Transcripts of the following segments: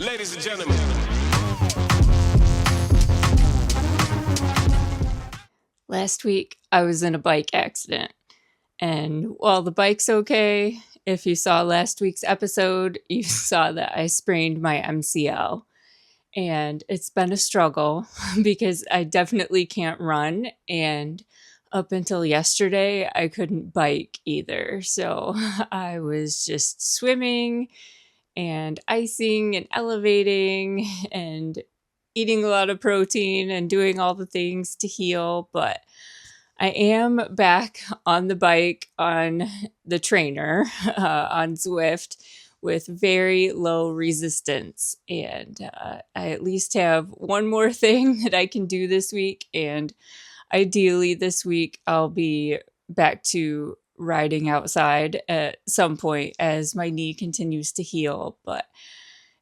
Ladies and gentlemen. Last week, I was in a bike accident. And while the bike's okay, if you saw last week's episode, you saw that I sprained my MCL. And it's been a struggle because I definitely can't run. And up until yesterday, I couldn't bike either. So I was just swimming and icing and elevating and eating a lot of protein and doing all the things to heal. But I am back on the bike on the trainer on Zwift with very low resistance. And I at least have one more thing that I can do this week. And ideally, this week, I'll be back to riding outside at some point as my knee continues to heal. But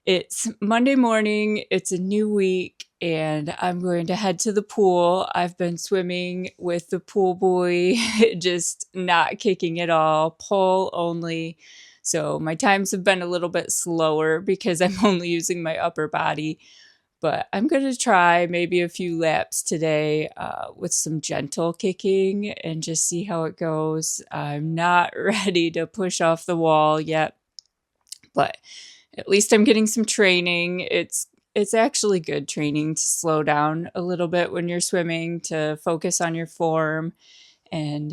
it's Monday morning, it's a new week, and I'm going to head to the pool. I've been swimming with the pool boy, just not kicking at all, pole only. So my times have been a little bit slower because I'm only using my upper body. But I'm going to try maybe a few laps today with some gentle kicking and just see how it goes. I'm not ready to push off the wall yet, but at least I'm getting some training. It's actually good training to slow down a little bit when you're swimming, to focus on your form and,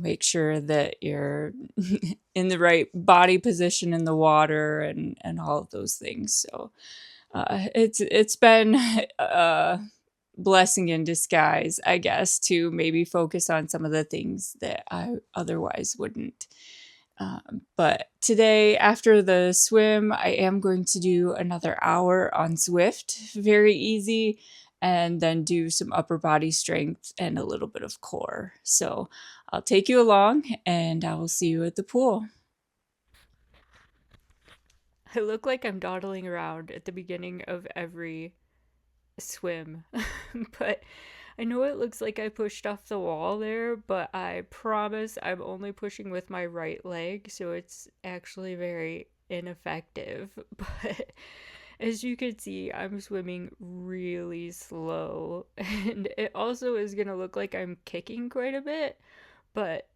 make sure that you're in the right body position in the water and all of those things. So it's been a blessing in disguise, I guess, to maybe focus on some of the things that I otherwise wouldn't. But today, after the swim, I am going to do another hour on Zwift, very easy, and then do some upper body strength and a little bit of core. So I'll take you along and I will see you at the pool. I look like I'm dawdling around at the beginning of every swim, but I know it looks like I pushed off the wall there, but I promise I'm only pushing with my right leg, so it's actually very ineffective. But as you can see, I'm swimming really slow, and it also is going to look like I'm kicking quite a bit, but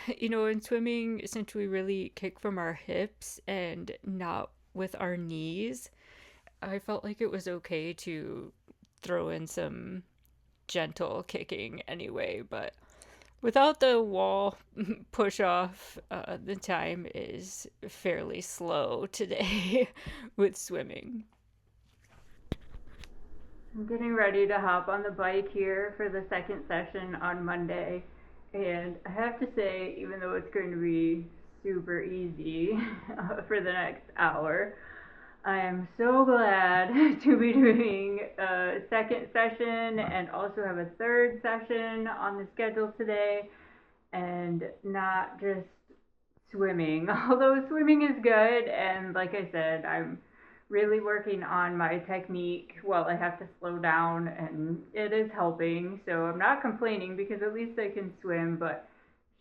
in swimming, since we really kick from our hips and not with our knees, I felt like it was okay to throw in some gentle kicking anyway, but without the wall push off, the time is fairly slow today with swimming. I'm getting ready to hop on the bike here for the second session on Monday, and I have to say, even though it's going to be super easy for the next hour, I am so glad to be doing a second session and also have a third session on the schedule today and not just swimming. Although swimming is good, and like I said, I'm really working on my technique while I have to slow down, and it is helping. So I'm not complaining because at least I can swim, but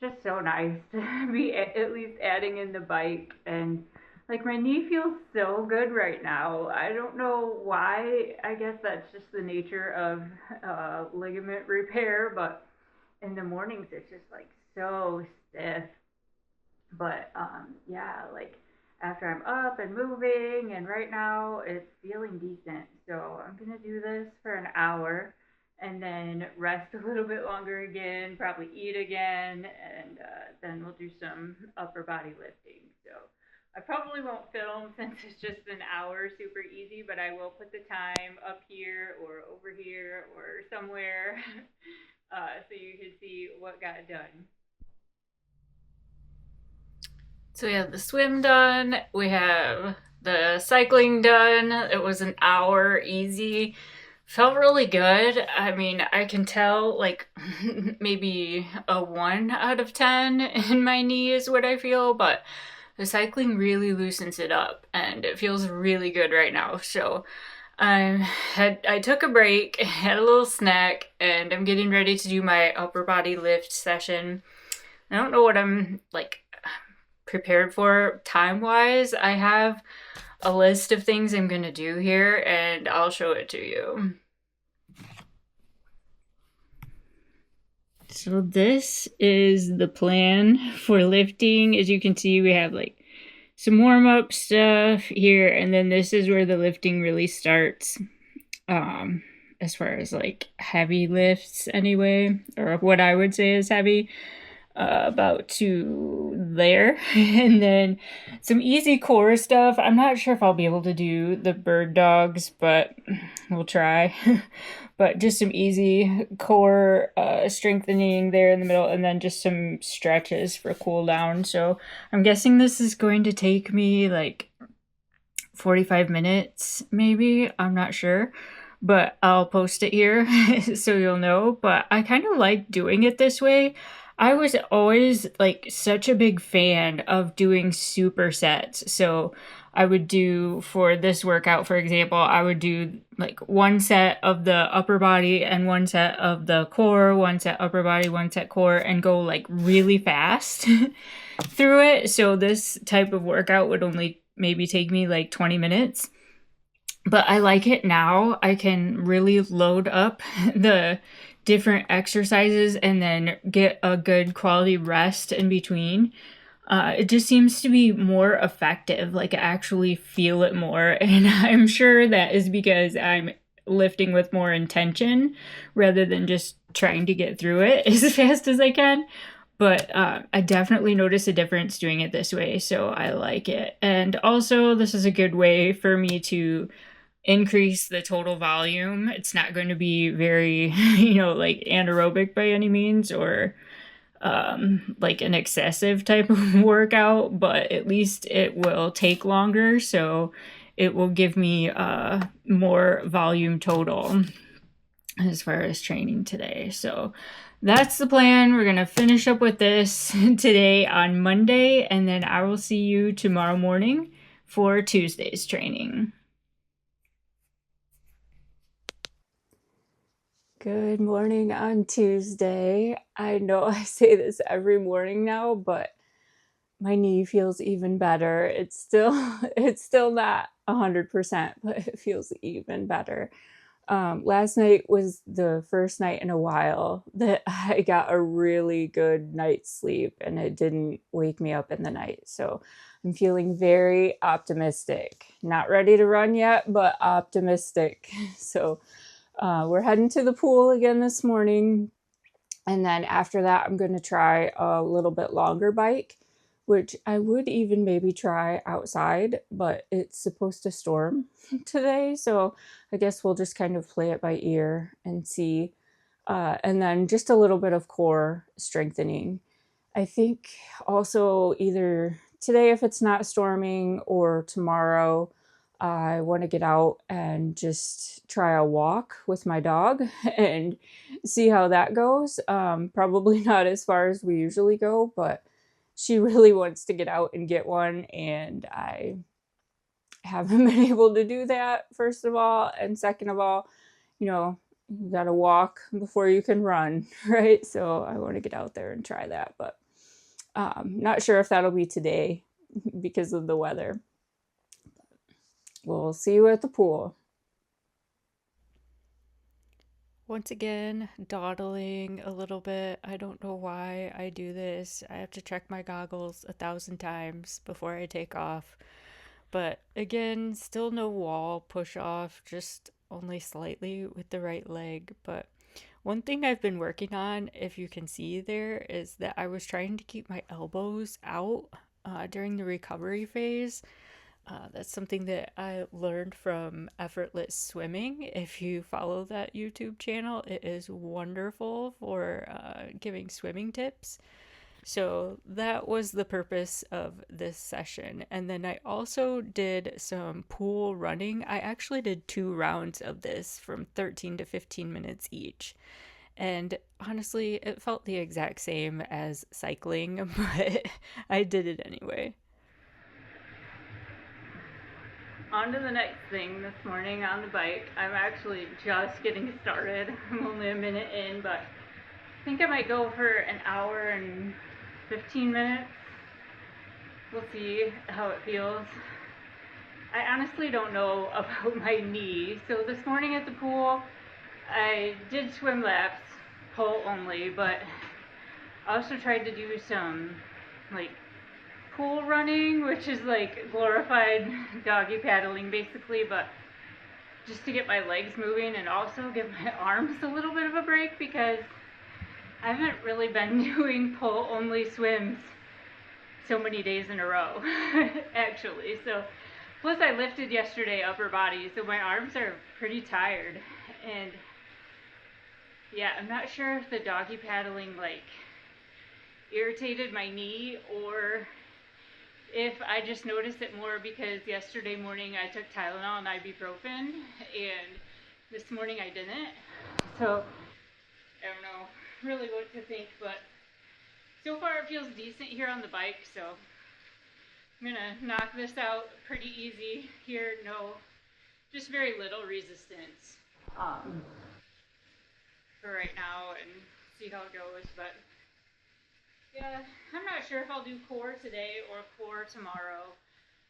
it's just so nice to be at least adding in the bike. And like, my knee feels so good right now. I don't know why. I guess that's just the nature of ligament repair, but in the mornings it's just like so stiff. But yeah, like after I'm up and moving, and right now it's feeling decent. So I'm gonna do this for an hour and then rest a little bit longer again, probably eat again, and then we'll do some upper body lifting. So I probably won't film since it's just an hour, super easy, but I will put the time up here or over here or somewhere so you can see what got done. So we have the swim done, we have the cycling done. It was an hour easy. Felt really good. I mean, I can tell like maybe a 1 out of 10 in my knee is what I feel, but the cycling really loosens it up and it feels really good right now. So I took a break, had a little snack, and I'm getting ready to do my upper body lift session. I don't know what I'm like prepared for time wise. I have a list of things I'm going to do here, and I'll show it to you. So this is the plan for lifting. As you can see, we have like some warm-up stuff here, and then this is where the lifting really starts. As far as like heavy lifts anyway, or what I would say is heavy, about to there. And then some easy core stuff. I'm not sure if I'll be able to do the bird dogs, but we'll try. But just some easy core strengthening there in the middle, and then just some stretches for cool down. So I'm guessing this is going to take me like 45 minutes, maybe. I'm not sure, but I'll post it here so you'll know. But I kind of like doing it this way. I was always like such a big fan of doing supersets. So I would do, for this workout, for example, I would do like one set of the upper body and one set of the core, one set upper body, one set core, and go like really fast through it. So this type of workout would only maybe take me like 20 minutes. But I like it now. I can really load up the different exercises and then get a good quality rest in between. It just seems to be more effective. Like, I actually feel it more. And I'm sure that is because I'm lifting with more intention rather than just trying to get through it as fast as I can. But I definitely notice a difference doing it this way, so I like it. And also, this is a good way for me to increase the total volume. It's not going to be very, like anaerobic by any means, or like an excessive type of workout, but at least it will take longer, so it will give me more volume total as far as training today. So that's the plan. We're going to finish up with this today on Monday, and then I will see you tomorrow morning for Tuesday's training. Good morning on Tuesday. I know I say this every morning now, but my knee feels even better. It's still not 100%, but it feels even better. Last night was the first night in a while that I got a really good night's sleep, and it didn't wake me up in the night. So I'm feeling very optimistic. Not ready to run yet, but optimistic. So we're heading to the pool again this morning. And then after that, I'm going to try a little bit longer bike, which I would even maybe try outside, but it's supposed to storm today. So I guess we'll just kind of play it by ear and see. And then just a little bit of core strengthening. I think also either today, if it's not storming, or tomorrow, I want to get out and just try a walk with my dog and see how that goes. Probably not as far as we usually go, but she really wants to get out and get one, and I haven't been able to do that, first of all. And second of all, you gotta walk before you can run, right? So I want to get out there and try that, but not sure if that'll be today because of the weather. We'll see you at the pool. Once again, dawdling a little bit. I don't know why I do this. I have to check my goggles 1,000 times before I take off. But again, still no wall push off, just only slightly with the right leg. But one thing I've been working on, if you can see there, is that I was trying to keep my elbows out during the recovery phase. That's something that I learned from Effortless Swimming. If you follow that YouTube channel, it is wonderful for giving swimming tips. So that was the purpose of this session. And then I also did some pool running. I actually did 2 rounds of this from 13 to 15 minutes each. And honestly, it felt the exact same as cycling, but I did it anyway. On to the next thing this morning on the bike. I'm actually just getting started. I'm only a minute in, but I think I might go for an hour and 15 minutes. We'll see how it feels. I honestly don't know about my knee. So this morning at the pool, I did swim laps, pole only, but I also tried to do some like pool running, which is like glorified doggy paddling basically, but just to get my legs moving and also give my arms a little bit of a break because I haven't really been doing pole only swims so many days in a row, actually. So, plus I lifted yesterday upper body, so my arms are pretty tired. And yeah, I'm not sure if the doggy paddling like irritated my knee or if I just noticed it more because yesterday morning I took Tylenol and ibuprofen, and this morning I didn't. So I don't know really what to think, but so far it feels decent here on the bike, so I'm gonna knock this out pretty easy here. No, just very little resistance um, for right now and see how it goes. But yeah, I'm not sure if I'll do core today or core tomorrow.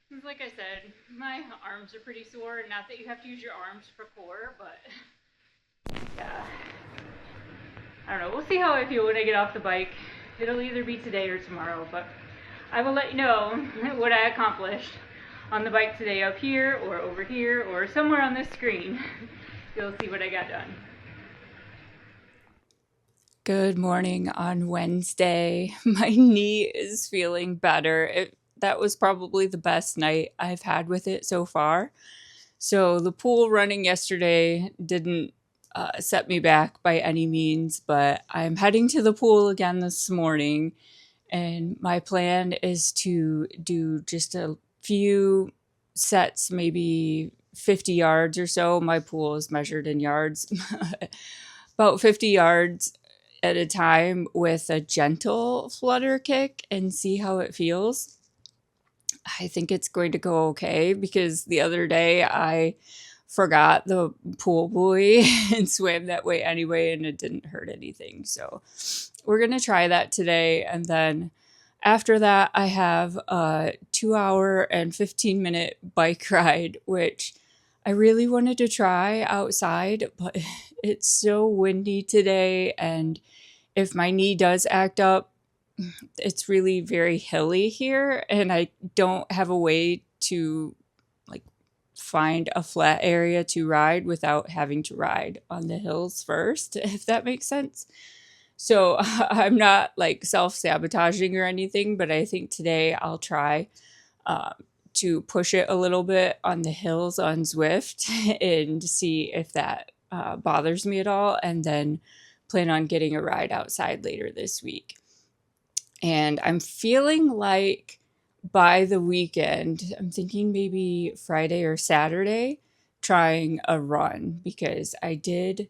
Because like I said, my arms are pretty sore. Not that you have to use your arms for core, but yeah, I don't know. We'll see how I feel when I get off the bike. It'll either be today or tomorrow, but I will let you know what I accomplished on the bike today up here or over here or somewhere on this screen. You'll see what I got done. Good morning on Wednesday. My knee is feeling better. That was probably the best night I've had with it so far. So the pool running yesterday didn't set me back by any means, but I'm heading to the pool again this morning. And my plan is to do just a few sets, maybe 50 yards or so. My pool is measured in yards, about 50 yards at a time with a gentle flutter kick and see how it feels. I think it's going to go okay because the other day I forgot the pool buoy and swam that way anyway, and it didn't hurt anything. So we're going to try that today. And then after that, I have a 2 hour and 15-minute bike ride, which I really wanted to try outside, but it's so windy today. And if my knee does act up, it's really very hilly here, and I don't have a way to like find a flat area to ride without having to ride on the hills first, if that makes sense. So I'm not like self-sabotaging or anything, but I think today I'll try to push it a little bit on the hills on Zwift and see if that bothers me at all, and then plan on getting a ride outside later this week. And I'm feeling like by the weekend, I'm thinking maybe Friday or Saturday, trying a run because I did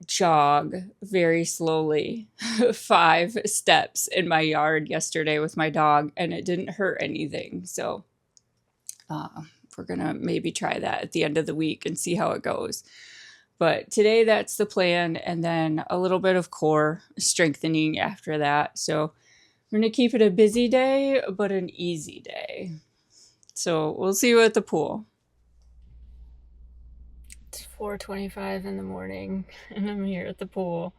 jog very slowly 5 steps in my yard yesterday with my dog, and it didn't hurt anything. So we're going to maybe try that at the end of the week and see how it goes. But today that's the plan, and then a little bit of core strengthening after that. So I'm going to keep it a busy day, but an easy day. So we'll see you at the pool. It's 4:25 in the morning, and I'm here at the pool.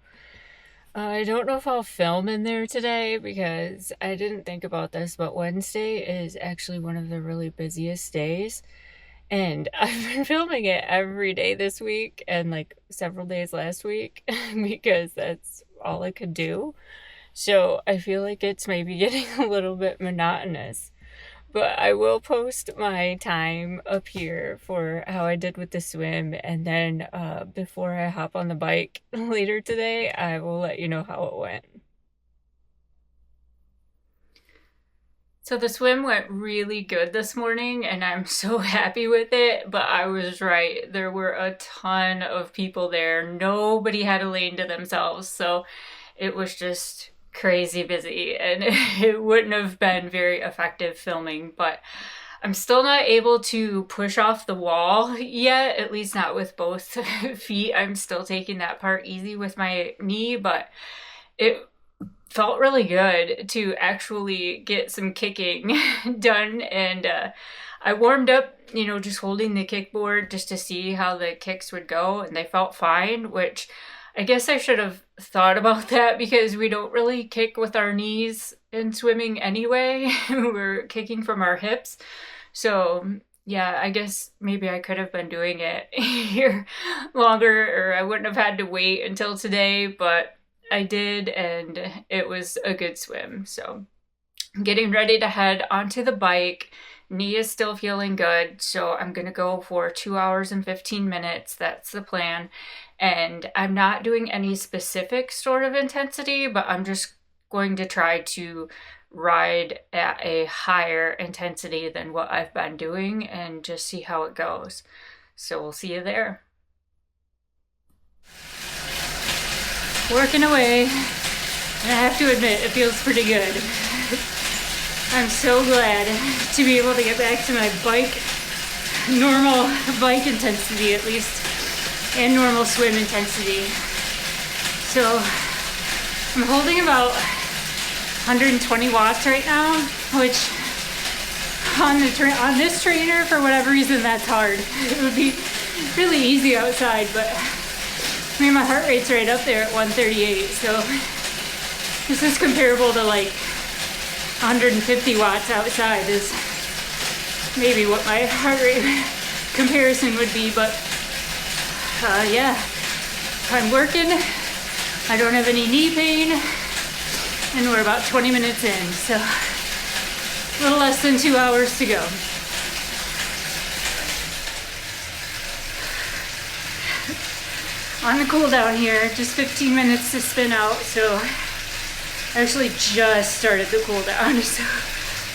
I don't know if I'll film in there today because I didn't think about this, but Wednesday is actually one of the really busiest days. And I've been filming it every day this week and like several days last week because that's all I could do. So I feel like it's maybe getting a little bit monotonous. But I will post my time up here for how I did with the swim. And then before I hop on the bike later today, I will let you know how it went. So the swim went really good this morning, and I'm so happy with it, but I was right. There were a ton of people there. Nobody had a lane to themselves, so it was just crazy busy, and it wouldn't have been very effective filming, but I'm still not able to push off the wall yet, at least not with both feet. I'm still taking that part easy with my knee, but it felt really good to actually get some kicking done, and I warmed up, just holding the kickboard just to see how the kicks would go, and they felt fine, which I guess I should have thought about that because we don't really kick with our knees in swimming anyway. We're kicking from our hips. So, yeah, I guess maybe I could have been doing it here longer, or I wouldn't have had to wait until today, but I did, and it was a good swim. So, I'm getting ready to head onto the bike. Knee is still feeling good, so I'm gonna go for 2 hours and 15 minutes. That's the plan. And I'm not doing any specific sort of intensity, but I'm just going to try to ride at a higher intensity than what I've been doing and just see how it goes. So we'll see you there. Working away, and I have to admit, it feels pretty good. I'm so glad to be able to get back to my normal bike intensity at least, and normal swim intensity. So I'm holding about 120 watts right now, which on this trainer, for whatever reason, that's hard. It would be really easy outside, but my heart rate's right up there at 138, so this is comparable to like 150 watts outside is maybe what my heart rate comparison would be, but yeah, I'm working. I don't have any knee pain, and we're about 20 minutes in, so a little less than 2 hours to go. On the cool down here, just 15 minutes to spin out, so I actually just started the cool down, so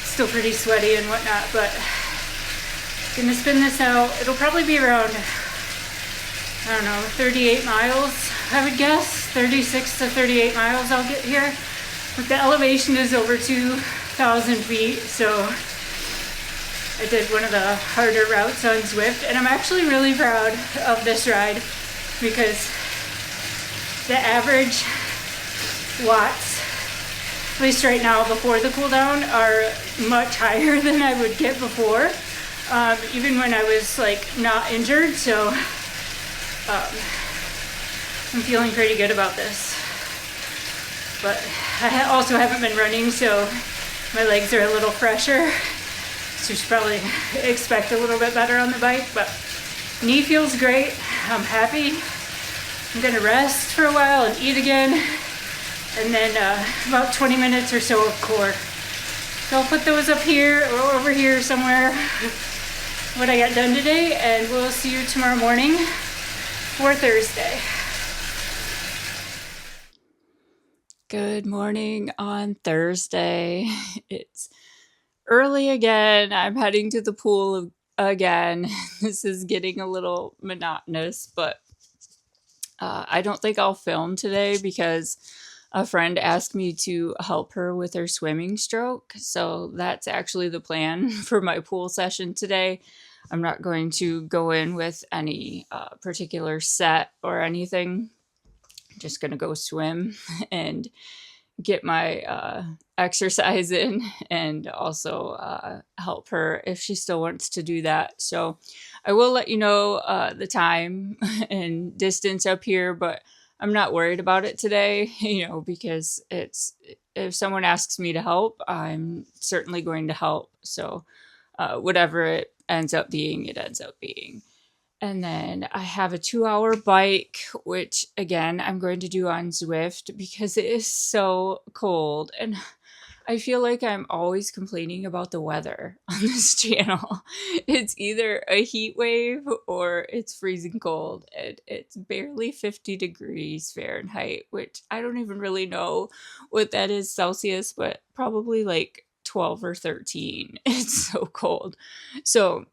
still pretty sweaty and whatnot, but gonna spin this out. It'll probably be around, 38 miles, I would guess. 36 to 38 miles I'll get here. But the elevation is over 2,000 feet, so I did one of the harder routes on Zwift, and I'm actually really proud of this ride because the average watts, at least right now before the cool down, are much higher than I would get before, even when I was like not injured. So I'm feeling pretty good about this. But I also haven't been running, so my legs are a little fresher. So you should probably expect a little bit better on the bike, but knee feels great. I'm happy. I'm gonna rest for a while and eat again. And then about 20 minutes or so of core. So I'll put those up here or over here somewhere, what I got done today, and we'll see you tomorrow morning for Thursday. Good morning on Thursday. It's early again. I'm heading to the pool again. This is getting a little monotonous, but I don't think I'll film today because a friend asked me to help her with her swimming stroke. So that's actually the plan for my pool session today. I'm not going to go in with any particular set or anything. I'm just going to go swim and get my exercise in, and also help her if she still wants to do that. So I will let you know the time and distance up here, but I'm not worried about it today, because if someone asks me to help, I'm certainly going to help. So whatever it ends up being, it ends up being. And then I have a 2-hour bike, which again, I'm going to do on Zwift because it is so cold. And I feel like I'm always complaining about the weather on this channel. It's either a heat wave or it's freezing cold. And it's barely 50 degrees Fahrenheit, which I don't even really know what that is Celsius, but probably like 12 or 13. It's so cold. So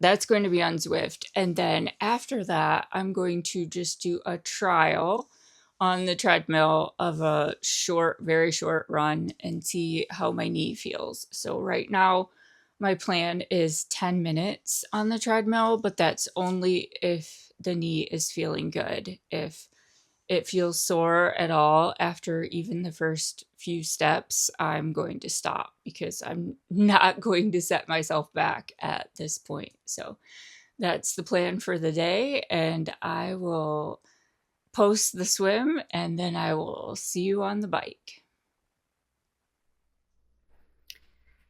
that's going to be on Zwift. And then after that, I'm going to just do a trial on the treadmill of a very short run and see how my knee feels. So right now, my plan is 10 minutes on the treadmill, but that's only if the knee is feeling good. If it feels sore at all after even the first few steps, I'm going to stop because I'm not going to set myself back at this point. So that's the plan for the day, and I will post the swim and then I will see you on the bike.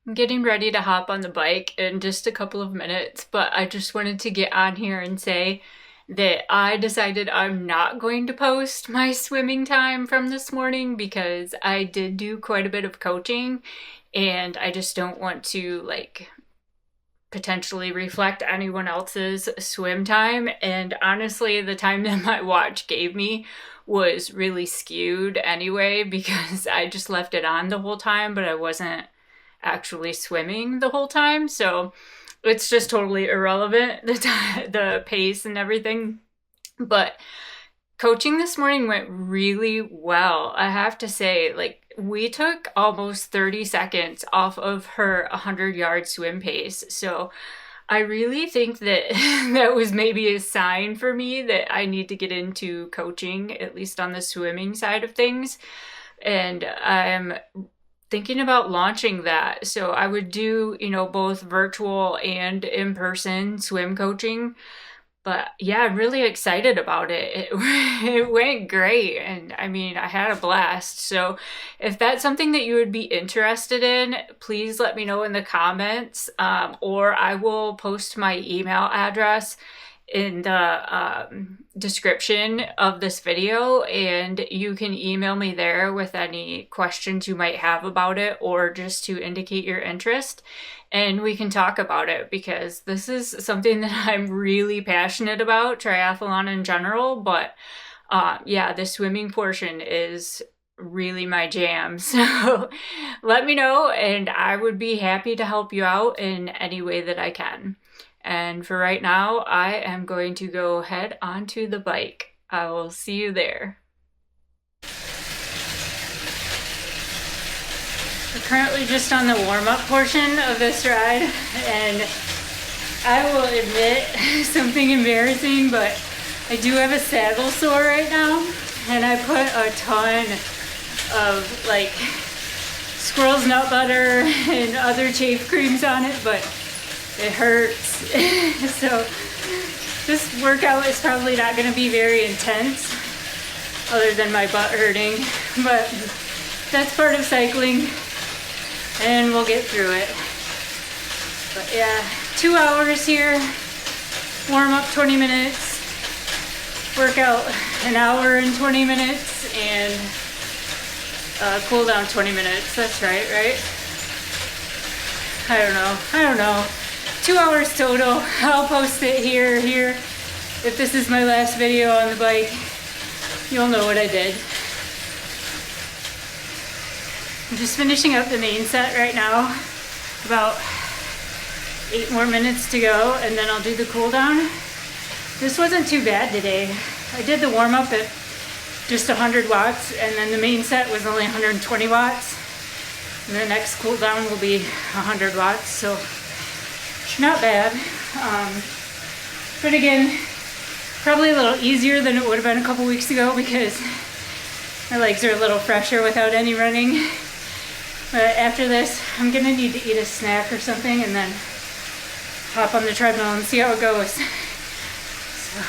I'm getting ready to hop on the bike in just a couple of minutes, but I just wanted to get on here and say that I decided I'm not going to post my swimming time from this morning because I did do quite a bit of coaching and I just don't want to like potentially reflect anyone else's swim time. And honestly, the time that my watch gave me was really skewed anyway because I just left it on the whole time, but I wasn't actually swimming the whole time. So it's just totally irrelevant, the pace and everything. But coaching this morning went really well. I have to say, like, we took almost 30 seconds off of her 100-yard swim pace. So I really think that that was maybe a sign for me that I need to get into coaching, at least on the swimming side of things. And I'm thinking about launching that. So I would do, both virtual and in-person swim coaching. But yeah, I'm really excited about it. It went great. And I mean, I had a blast. So if that's something that you would be interested in, please let me know in the comments, or I will post my email address in the description of this video, and you can email me there with any questions you might have about it or just to indicate your interest, and we can talk about it because this is something that I'm really passionate about, triathlon in general, but yeah, the swimming portion is really my jam. So let me know and I would be happy to help you out in any way that I can. And for right now, I am going to go head onto the bike. I will see you there. We're currently just on the warm-up portion of this ride, and I will admit something embarrassing, but I do have a saddle sore right now, and I put a ton of like squirrel's nut butter and other chafe creams on it, but it hurts. So this workout is probably not going to be very intense other than my butt hurting, but that's part of cycling and we'll get through it. But yeah, 2 hours here, warm up 20 minutes, workout an hour and 20 minutes, and cool down 20 minutes. That's right? I don't know. 2 hours total. I'll post it here. If this is my last video on the bike, you'll know what I did. I'm just finishing up the main set right now. About 8 more minutes to go, and then I'll do the cool down. This wasn't too bad today. I did the warm up at just 100 watts, and then the main set was only 120 watts. And the next cool down will be 100 watts, so not bad. But again, probably a little easier than it would have been a couple weeks ago because my legs are a little fresher without any running. But after this, I'm gonna need to eat a snack or something and then hop on the treadmill and see how it goes. So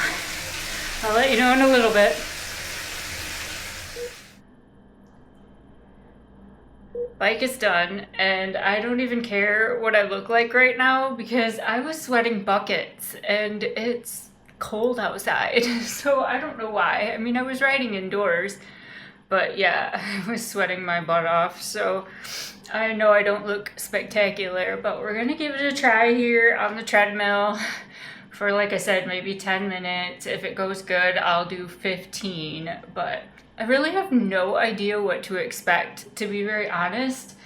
I'll let you know in a little bit. Bike is done, and I don't even care what I look like right now because I was sweating buckets and it's cold outside. So I don't know why. I mean, I was riding indoors, but yeah, I was sweating my butt off. So I know I don't look spectacular, but we're gonna give it a try here on the treadmill for, like I said, maybe 10 minutes. If it goes good, I'll do 15, but I really have no idea what to expect, to be very honest.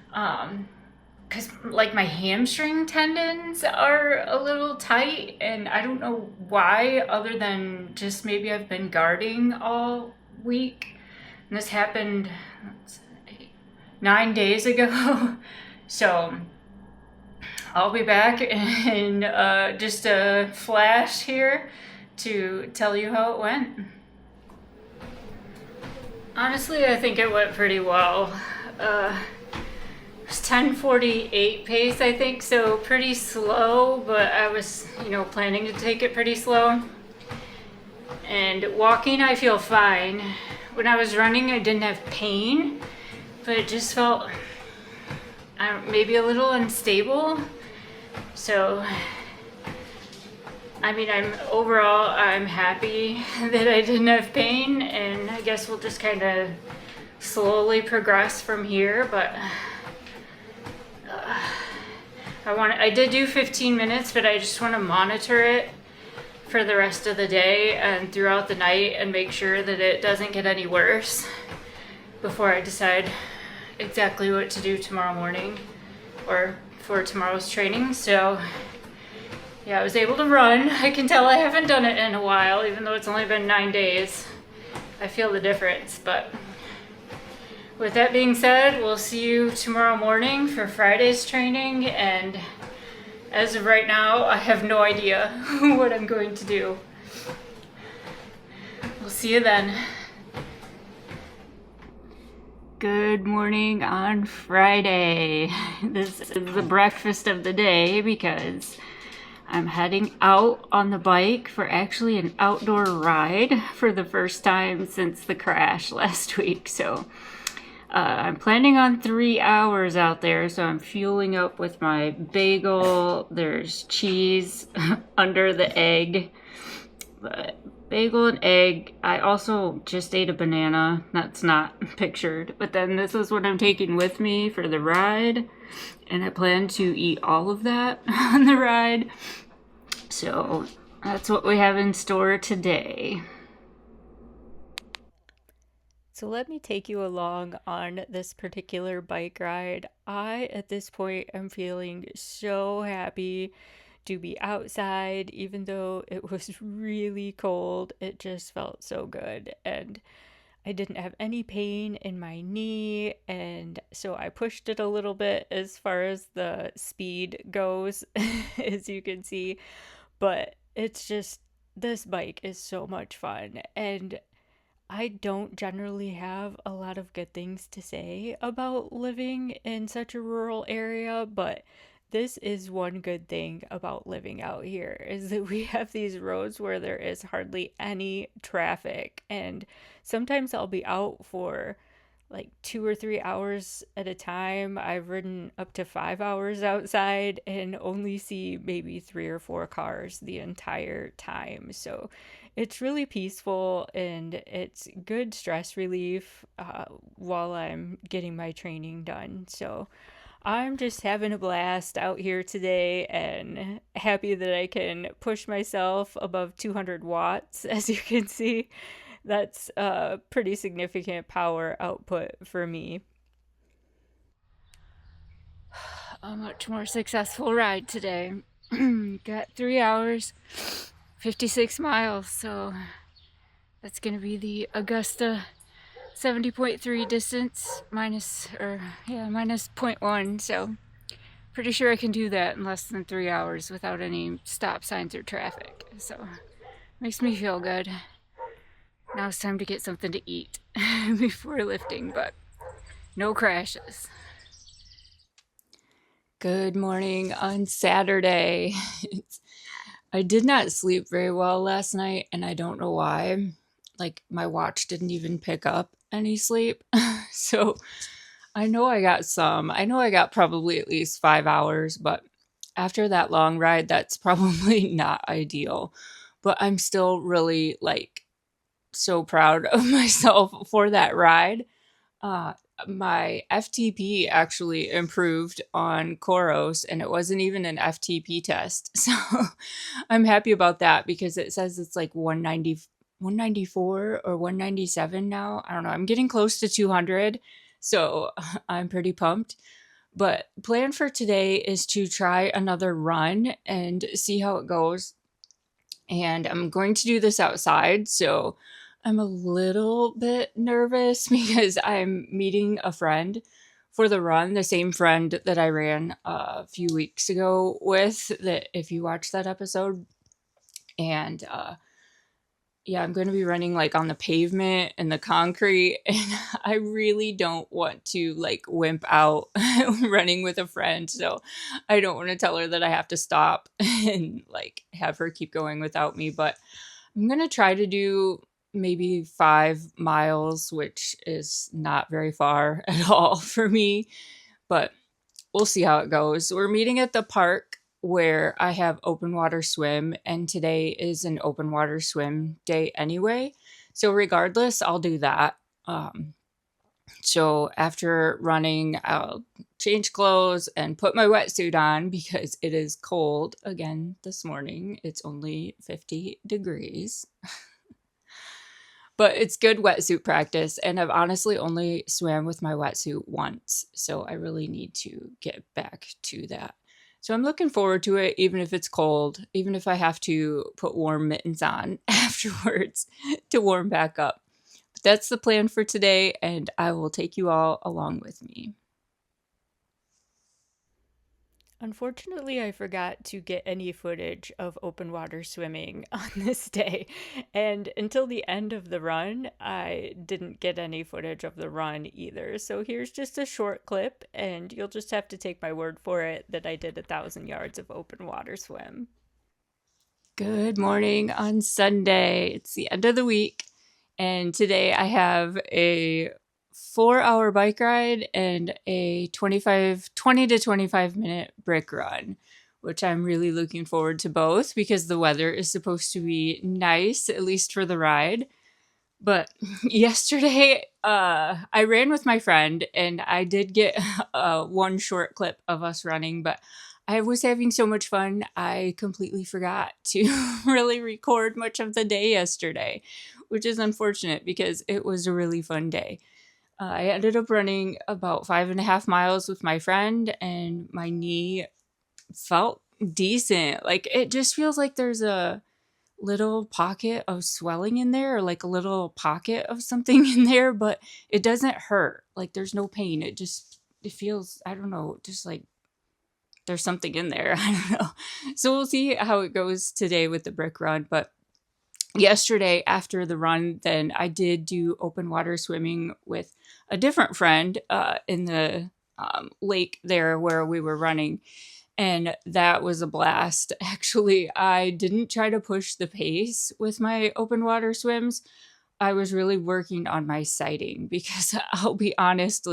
Because like my hamstring tendons are a little tight and I don't know why, other than just maybe I've been guarding all week. And this happened 9 days ago. So I'll be back in just a flash here to tell you how it went. Honestly, I think it went pretty well. It was 10:48 pace, I think, so pretty slow, but I was, planning to take it pretty slow. And walking, I feel fine. When I was running, I didn't have pain, but it just felt maybe a little unstable. So, I mean, I'm happy that I didn't have pain, and I guess we'll just kind of slowly progress from here. But I did do 15 minutes, but I just want to monitor it for the rest of the day and throughout the night and make sure that it doesn't get any worse before I decide exactly what to do tomorrow morning or for tomorrow's training. So yeah, I was able to run. I can tell I haven't done it in a while, even though it's only been 9 days. I feel the difference, but with that being said, we'll see you tomorrow morning for Friday's training, and as of right now, I have no idea what I'm going to do. We'll see you then. Good morning on Friday. This is the breakfast of the day because I'm heading out on the bike for actually an outdoor ride for the first time since the crash last week. So I'm planning on 3 hours out there, so I'm fueling up with my bagel. There's cheese under the egg. But bagel and egg. I also just ate a banana. That's not pictured. But then this is what I'm taking with me for the ride. And I plan to eat all of that on the ride. So that's what we have in store today. So let me take you along on this particular bike ride. At this point, am feeling so happy to be outside, even though it was really cold. It just felt so good. And I didn't have any pain in my knee. And so I pushed it a little bit as far as the speed goes, as you can see. But it's just, this bike is so much fun. And I don't generally have a lot of good things to say about living in such a rural area, but this is one good thing about living out here is that we have these roads where there is hardly any traffic, and sometimes I'll be out for like 2 or 3 hours at a time. I've ridden up to 5 hours outside and only see maybe 3 or 4 cars the entire time. So it's really peaceful and it's good stress relief while I'm getting my training done. So I'm just having a blast out here today and happy that I can push myself above 200 watts, as you can see. That's a pretty significant power output for me. A much more successful ride today. Got 3 hours, 56 miles, so that's going to be the Augusta 70.3 distance minus zero point 0.1, so pretty sure I can do that in less than 3 hours without any stop signs or traffic. So makes me feel good. Now it's time to get something to eat before lifting, but no crashes. Good morning on Saturday. I did not sleep very well last night, and I don't know why. Like, my watch didn't even pick up any sleep. So I know I got some. I know I got probably at least 5 hours, but after that long ride, that's probably not ideal. But I'm still really, so proud of myself for that ride. My FTP actually improved on Koros, and it wasn't even an FTP test. So I'm happy about that because it says it's like 194 or 197 now. I don't know. I'm getting close to 200, so I'm pretty pumped. But plan for today is to try another run and see how it goes. And I'm going to do this outside, so I'm a little bit nervous because I'm meeting a friend for the run, the same friend that I ran a few weeks ago with, that if you watched that episode. And Yeah, I'm going to be running like on the pavement and the concrete, and I really don't want to like wimp out running with a friend. So I don't want to tell her that I have to stop and like have her keep going without me. But I'm going to try to do maybe 5 miles, which is not very far at all for me. But we'll see how it goes. We're meeting at the park where I have open water swim, and today is an open water swim day anyway. So, regardless, I'll do that. Um, so, after running, I'll change clothes and put my wetsuit on because it is cold again this morning. It's only 50 degrees, but it's good wetsuit practice. And I've honestly only swam with my wetsuit once. So I really need to get back to that. So I'm looking forward to it, even if it's cold, even if I have to put warm mittens on afterwards to warm back up. But that's the plan for today, and I will take you all along with me. Unfortunately, I forgot to get any footage of open water swimming on this day. And until the end of the run, I didn't get any footage of the run either. So here's just a short clip, and you'll just have to take my word for it that I did 1,000 yards of open water swim. Good morning on Sunday. It's the end of the week, and today I have a 4 hour bike ride and a 20 to 25 minute brick run, which I'm really looking forward to both because the weather is supposed to be nice, at least for the ride. But yesterday, I ran with my friend, and I did get one short clip of us running, but I was having so much fun, I completely forgot to really record much of the day yesterday, which is unfortunate because it was a really fun day. I ended up running about 5.5 miles with my friend, and my knee felt decent. Like, it just feels like there's a little pocket of swelling in there, or like a little pocket of something in there, but it doesn't hurt. Like, there's no pain. It feels, I don't know, just like there's something in there. I don't know. So we'll see how it goes today with the brick run. But yesterday after the run, then I did do open water swimming with a different friend in the lake there where we were running, and that was a blast. Actually, I didn't try to push the pace with my open water swims. I was really working on my sighting because I'll be honest,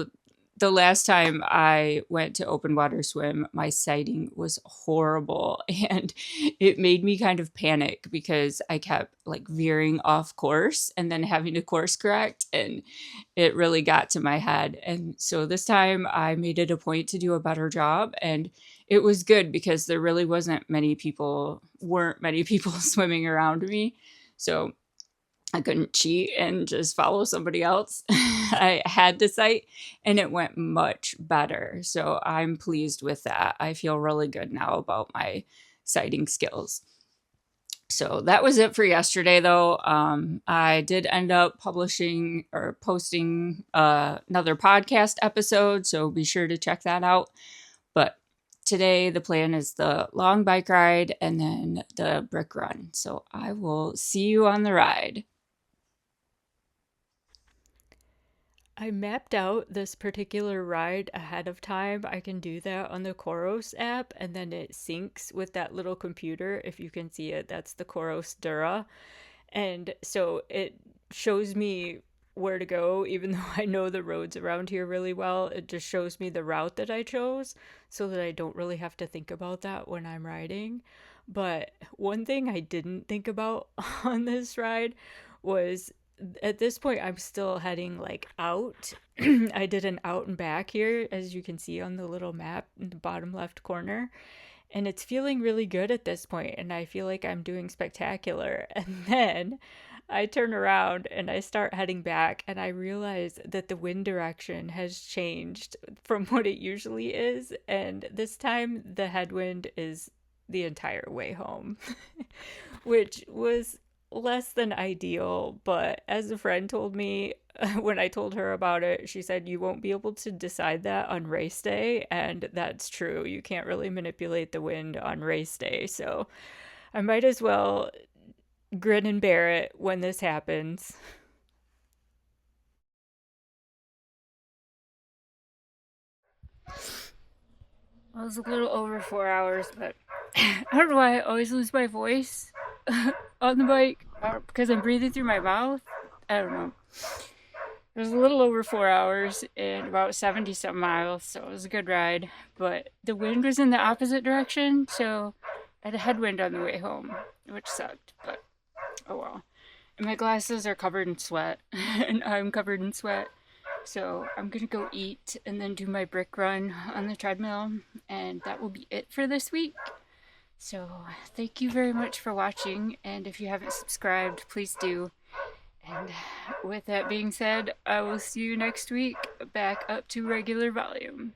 the last time I went to open water swim, my sighting was horrible, and it made me kind of panic because I kept like veering off course and then having to course correct, and it really got to my head. And so this time I made it a point to do a better job, and it was good because there really weren't many people swimming around me. So I couldn't cheat and just follow somebody else. I had the sight, and it went much better. So I'm pleased with that. I feel really good now about my sighting skills. So that was it for yesterday, though. I did end up publishing or posting another podcast episode, so be sure to check that out. But today, the plan is the long bike ride and then the brick run. So I will see you on the ride. I mapped out this particular ride ahead of time. I can do that on the Koros app, and then it syncs with that little computer. If you can see it, that's the Koros Dura. And so it shows me where to go, even though I know the roads around here really well. It just shows me the route that I chose so that I don't really have to think about that when I'm riding. But one thing I didn't think about on this ride was at this point I'm still heading like out. I did an out and back here, as you can see on the little map in the bottom left corner, and it's feeling really good at this point, and I feel like I'm doing spectacular. And then I turn around and I start heading back, and I realize that the wind direction has changed from what it usually is, and this time the headwind is the entire way home, which was less than ideal. But as a friend told me, when I told her about it, she said, you won't be able to decide that on race day. And that's true. You can't really manipulate the wind on race day. So I might as well grin and bear it when this happens. Well, it was a little over 4 hours, but I don't know why I always lose my voice on the bike because I'm breathing through my mouth. I don't know. It was a little over 4 hours and about 70 some miles, so it was a good ride. But the wind was in the opposite direction, so I had a headwind on the way home, which sucked, but oh well. And my glasses are covered in sweat, and I'm covered in sweat. So I'm gonna go eat and then do my brick run on the treadmill, and that will be it for this week. So thank you very much for watching, and if you haven't subscribed, please do. And with that being said, I will see you next week back up to regular volume.